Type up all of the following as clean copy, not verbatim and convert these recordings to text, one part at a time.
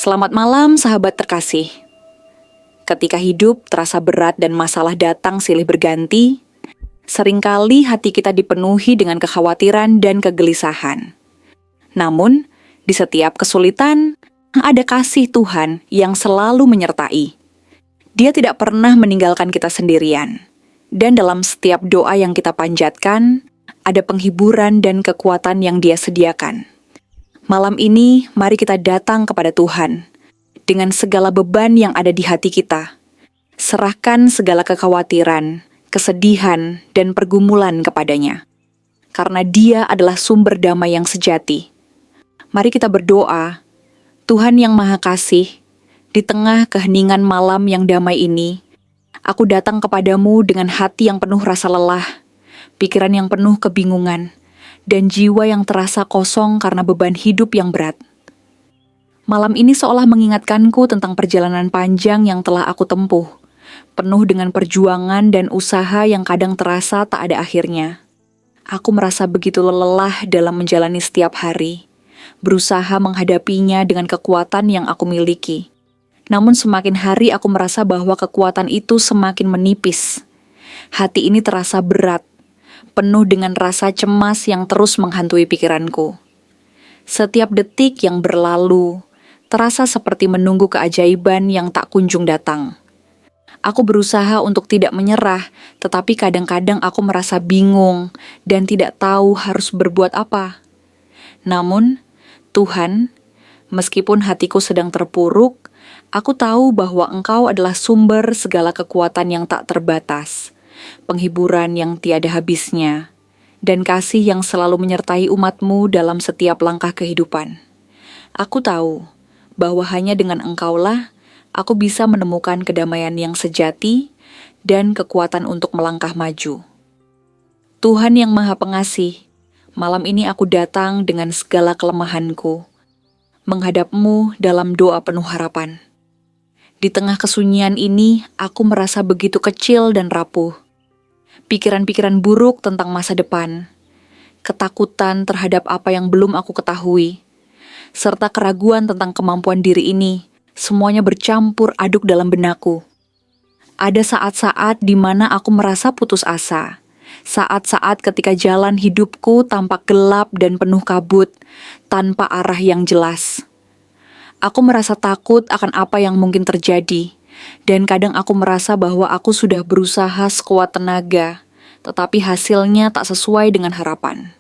Selamat malam sahabat terkasih. Ketika hidup terasa berat dan masalah datang silih berganti, seringkali hati kita dipenuhi dengan kekhawatiran dan kegelisahan. Namun, di setiap kesulitan, ada kasih Tuhan yang selalu menyertai. Dia tidak pernah meninggalkan kita sendirian. Dan dalam setiap doa yang kita panjatkan, ada penghiburan dan kekuatan yang Dia sediakan. Malam ini, mari kita datang kepada Tuhan dengan segala beban yang ada di hati kita. Serahkan segala kekhawatiran, kesedihan, dan pergumulan kepadanya. Karena Dia adalah sumber damai yang sejati. Mari kita berdoa, Tuhan yang Maha Kasih, di tengah keheningan malam yang damai ini, aku datang kepadamu dengan hati yang penuh rasa lelah, pikiran yang penuh kebingungan, dan jiwa yang terasa kosong karena beban hidup yang berat. Malam ini seolah mengingatkanku tentang perjalanan panjang yang telah aku tempuh, penuh dengan perjuangan dan usaha yang kadang terasa tak ada akhirnya. Aku merasa begitu lelah dalam menjalani setiap hari, berusaha menghadapinya dengan kekuatan yang aku miliki. Namun semakin hari aku merasa bahwa kekuatan itu semakin menipis. Hati ini terasa berat, penuh dengan rasa cemas yang terus menghantui pikiranku. Setiap detik yang berlalu, terasa seperti menunggu keajaiban yang tak kunjung datang. Aku berusaha untuk tidak menyerah, tetapi kadang-kadang aku merasa bingung dan tidak tahu harus berbuat apa. Namun, Tuhan, meskipun hatiku sedang terpuruk, aku tahu bahwa Engkau adalah sumber segala kekuatan yang tak terbatas, penghiburan yang tiada habisnya, dan kasih yang selalu menyertai umat-Mu dalam setiap langkah kehidupan. Aku tahu bahwa hanya dengan Engkaulah aku bisa menemukan kedamaian yang sejati dan kekuatan untuk melangkah maju. Tuhan yang Maha Pengasih, malam ini aku datang dengan segala kelemahanku, menghadap-Mu dalam doa penuh harapan. Di tengah kesunyian ini, aku merasa begitu kecil dan rapuh. Pikiran-pikiran buruk tentang masa depan, ketakutan terhadap apa yang belum aku ketahui, serta keraguan tentang kemampuan diri ini, semuanya bercampur aduk dalam benakku. Ada saat-saat di mana aku merasa putus asa, saat-saat ketika jalan hidupku tampak gelap dan penuh kabut, tanpa arah yang jelas. Aku merasa takut akan apa yang mungkin terjadi, dan kadang aku merasa bahwa aku sudah berusaha sekuat tenaga, tetapi hasilnya tak sesuai dengan harapan.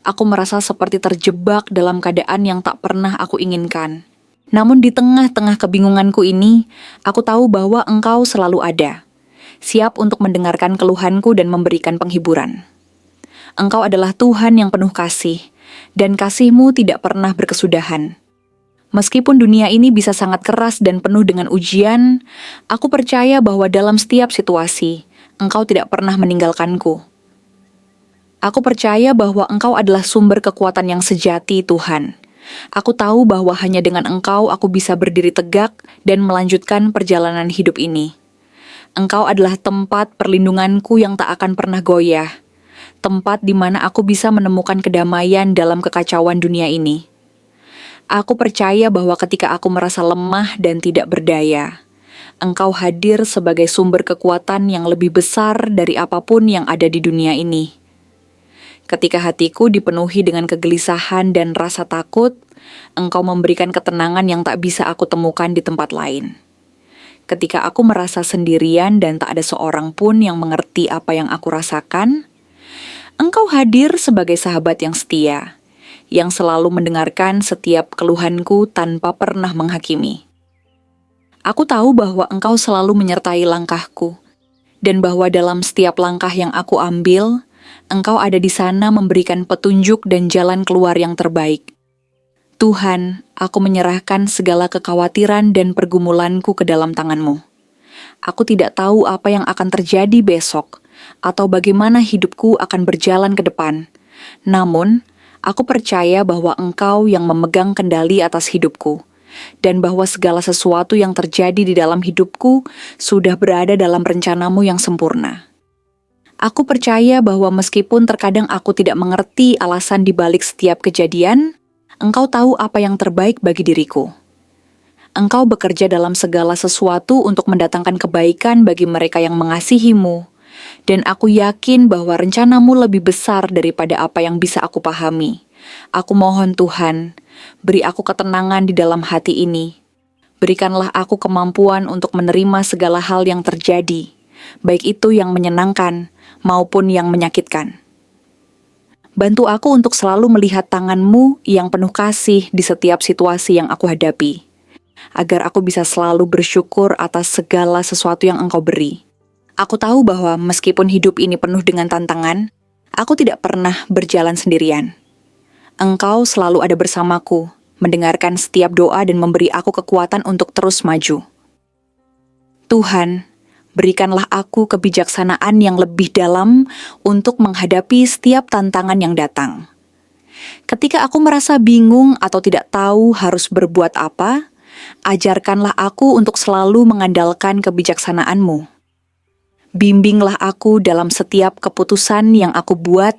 Aku merasa seperti terjebak dalam keadaan yang tak pernah aku inginkan. Namun di tengah-tengah kebingunganku ini, aku tahu bahwa Engkau selalu ada, siap untuk mendengarkan keluhanku dan memberikan penghiburan. Engkau adalah Tuhan yang penuh kasih, dan kasih-Mu tidak pernah berkesudahan. Meskipun dunia ini bisa sangat keras dan penuh dengan ujian, aku percaya bahwa dalam setiap situasi, Engkau tidak pernah meninggalkanku. Aku percaya bahwa Engkau adalah sumber kekuatan yang sejati, Tuhan. Aku tahu bahwa hanya dengan Engkau aku bisa berdiri tegak dan melanjutkan perjalanan hidup ini. Engkau adalah tempat perlindunganku yang tak akan pernah goyah, tempat di mana aku bisa menemukan kedamaian dalam kekacauan dunia ini. Aku percaya bahwa ketika aku merasa lemah dan tidak berdaya, Engkau hadir sebagai sumber kekuatan yang lebih besar dari apapun yang ada di dunia ini. Ketika hatiku dipenuhi dengan kegelisahan dan rasa takut, Engkau memberikan ketenangan yang tak bisa aku temukan di tempat lain. Ketika aku merasa sendirian dan tak ada seorang pun yang mengerti apa yang aku rasakan, Engkau hadir sebagai sahabat yang setia, yang selalu mendengarkan setiap keluhanku tanpa pernah menghakimi. Aku tahu bahwa Engkau selalu menyertai langkahku, dan bahwa dalam setiap langkah yang aku ambil, Engkau ada di sana memberikan petunjuk dan jalan keluar yang terbaik. Tuhan, aku menyerahkan segala kekhawatiran dan pergumulanku ke dalam tangan-Mu. Aku tidak tahu apa yang akan terjadi besok, atau bagaimana hidupku akan berjalan ke depan. Namun, aku percaya bahwa Engkau yang memegang kendali atas hidupku, dan bahwa segala sesuatu yang terjadi di dalam hidupku sudah berada dalam rencana-Mu yang sempurna. Aku percaya bahwa meskipun terkadang aku tidak mengerti alasan di balik setiap kejadian, Engkau tahu apa yang terbaik bagi diriku. Engkau bekerja dalam segala sesuatu untuk mendatangkan kebaikan bagi mereka yang mengasihi-Mu. Dan aku yakin bahwa rencana-Mu lebih besar daripada apa yang bisa aku pahami. Aku mohon Tuhan, beri aku ketenangan di dalam hati ini. Berikanlah aku kemampuan untuk menerima segala hal yang terjadi, baik itu yang menyenangkan maupun yang menyakitkan. Bantu aku untuk selalu melihat tangan-Mu yang penuh kasih di setiap situasi yang aku hadapi, agar aku bisa selalu bersyukur atas segala sesuatu yang Engkau beri. Aku tahu bahwa meskipun hidup ini penuh dengan tantangan, aku tidak pernah berjalan sendirian. Engkau selalu ada bersamaku, mendengarkan setiap doa dan memberi aku kekuatan untuk terus maju. Tuhan, berikanlah aku kebijaksanaan yang lebih dalam untuk menghadapi setiap tantangan yang datang. Ketika aku merasa bingung atau tidak tahu harus berbuat apa, ajarkanlah aku untuk selalu mengandalkan kebijaksanaan-Mu. Bimbinglah aku dalam setiap keputusan yang aku buat,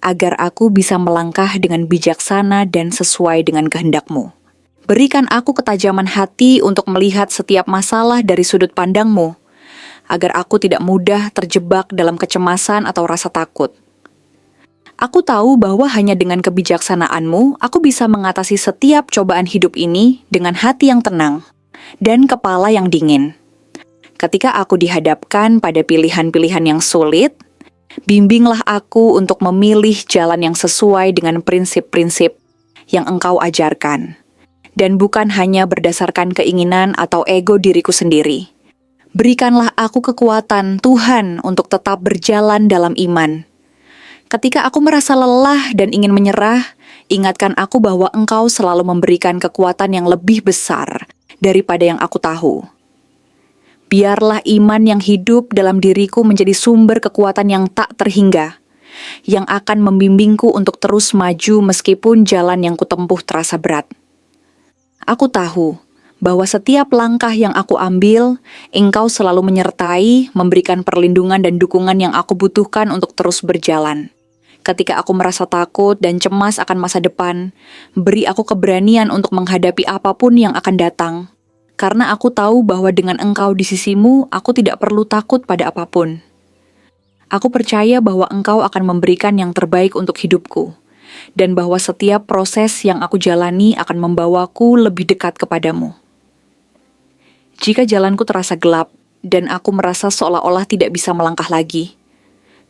agar aku bisa melangkah dengan bijaksana dan sesuai dengan kehendak-Mu. Berikan aku ketajaman hati untuk melihat setiap masalah dari sudut pandang-Mu, agar aku tidak mudah terjebak dalam kecemasan atau rasa takut. Aku tahu bahwa hanya dengan kebijaksanaan-Mu, aku bisa mengatasi setiap cobaan hidup ini dengan hati yang tenang dan kepala yang dingin. Ketika aku dihadapkan pada pilihan-pilihan yang sulit, bimbinglah aku untuk memilih jalan yang sesuai dengan prinsip-prinsip yang Engkau ajarkan, dan bukan hanya berdasarkan keinginan atau ego diriku sendiri. Berikanlah aku kekuatan, Tuhan, untuk tetap berjalan dalam iman. Ketika aku merasa lelah dan ingin menyerah, ingatkan aku bahwa Engkau selalu memberikan kekuatan yang lebih besar daripada yang aku tahu. Biarlah iman yang hidup dalam diriku menjadi sumber kekuatan yang tak terhingga, yang akan membimbingku untuk terus maju meskipun jalan yang kutempuh terasa berat. Aku tahu bahwa setiap langkah yang aku ambil, Engkau selalu menyertai, memberikan perlindungan dan dukungan yang aku butuhkan untuk terus berjalan. Ketika aku merasa takut dan cemas akan masa depan, beri aku keberanian untuk menghadapi apapun yang akan datang. Karena aku tahu bahwa dengan Engkau di sisimu, aku tidak perlu takut pada apapun. Aku percaya bahwa Engkau akan memberikan yang terbaik untuk hidupku, dan bahwa setiap proses yang aku jalani akan membawaku lebih dekat kepadamu. Jika jalanku terasa gelap, dan aku merasa seolah-olah tidak bisa melangkah lagi,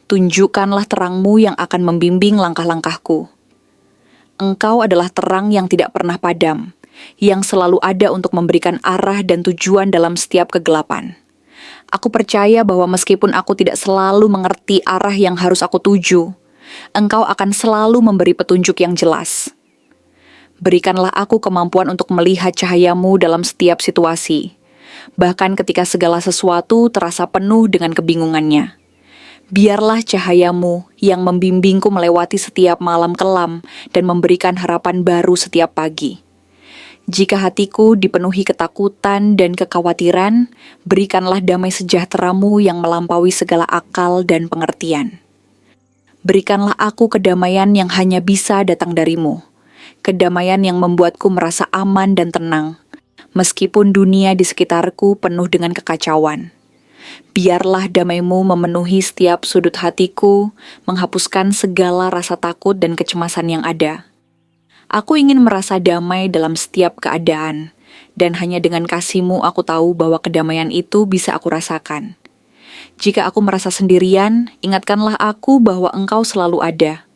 tunjukkanlah terang-Mu yang akan membimbing langkah-langkahku. Engkau adalah terang yang tidak pernah padam, yang selalu ada untuk memberikan arah dan tujuan dalam setiap kegelapan. Aku percaya bahwa meskipun aku tidak selalu mengerti arah yang harus aku tuju, Engkau akan selalu memberi petunjuk yang jelas. Berikanlah aku kemampuan untuk melihat cahaya-Mu dalam setiap situasi, bahkan ketika segala sesuatu terasa penuh dengan kebingungannya. Biarlah cahaya-Mu yang membimbingku melewati setiap malam kelam dan memberikan harapan baru setiap pagi. Jika hatiku dipenuhi ketakutan dan kekhawatiran, berikanlah damai sejahtera-Mu yang melampaui segala akal dan pengertian. Berikanlah aku kedamaian yang hanya bisa datang dari-Mu, kedamaian yang membuatku merasa aman dan tenang, meskipun dunia di sekitarku penuh dengan kekacauan. Biarlah damai-Mu memenuhi setiap sudut hatiku, menghapuskan segala rasa takut dan kecemasan yang ada. Aku ingin merasa damai dalam setiap keadaan, dan hanya dengan kasih-Mu aku tahu bahwa kedamaian itu bisa aku rasakan. Jika aku merasa sendirian, ingatkanlah aku bahwa Engkau selalu ada.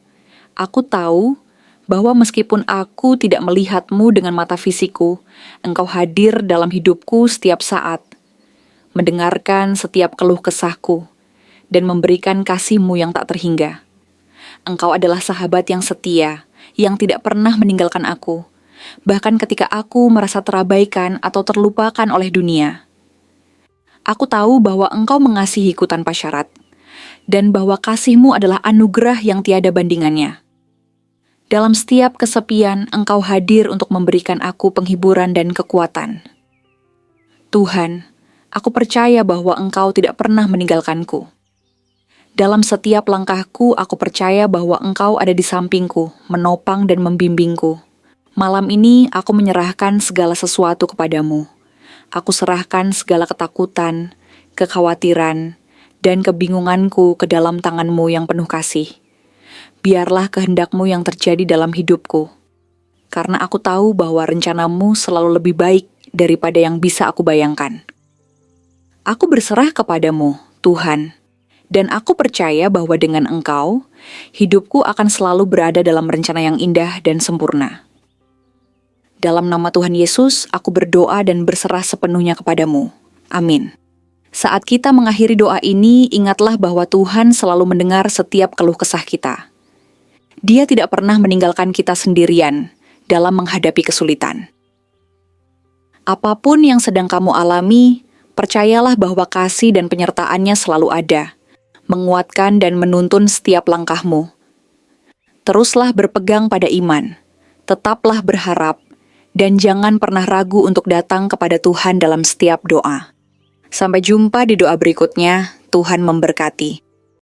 Aku tahu bahwa meskipun aku tidak melihat-Mu dengan mata fisikku, Engkau hadir dalam hidupku setiap saat, mendengarkan setiap keluh kesahku, dan memberikan kasih-Mu yang tak terhingga. Engkau adalah sahabat yang setia, yang tidak pernah meninggalkan aku, bahkan ketika aku merasa terabaikan atau terlupakan oleh dunia. Aku tahu bahwa Engkau mengasihiku tanpa syarat, dan bahwa kasih-Mu adalah anugerah yang tiada bandingannya. Dalam setiap kesepian, Engkau hadir untuk memberikan aku penghiburan dan kekuatan. Tuhan, aku percaya bahwa Engkau tidak pernah meninggalkanku. Dalam setiap langkahku, aku percaya bahwa Engkau ada di sampingku, menopang dan membimbingku, Malam ini aku menyerahkan segala sesuatu kepadamu. Aku serahkan segala ketakutan, kekhawatiran, dan kebingunganku ke dalam tangan-Mu yang penuh kasih. Biarlah kehendak-Mu yang terjadi dalam hidupku. Karena aku tahu bahwa rencana-Mu selalu lebih baik daripada yang bisa aku bayangkan. Aku berserah kepadamu, Tuhan, dan aku percaya bahwa dengan Engkau, hidupku akan selalu berada dalam rencana yang indah dan sempurna. Dalam nama Tuhan Yesus, aku berdoa dan berserah sepenuhnya kepadamu. Amin. Saat kita mengakhiri doa ini, ingatlah bahwa Tuhan selalu mendengar setiap keluh kesah kita. Dia tidak pernah meninggalkan kita sendirian dalam menghadapi kesulitan. Apapun yang sedang kamu alami, percayalah bahwa kasih dan penyertaannya selalu ada, menguatkan dan menuntun setiap langkahmu. Teruslah berpegang pada iman, tetaplah berharap, dan jangan pernah ragu untuk datang kepada Tuhan dalam setiap doa. Sampai jumpa di doa berikutnya. Tuhan memberkati.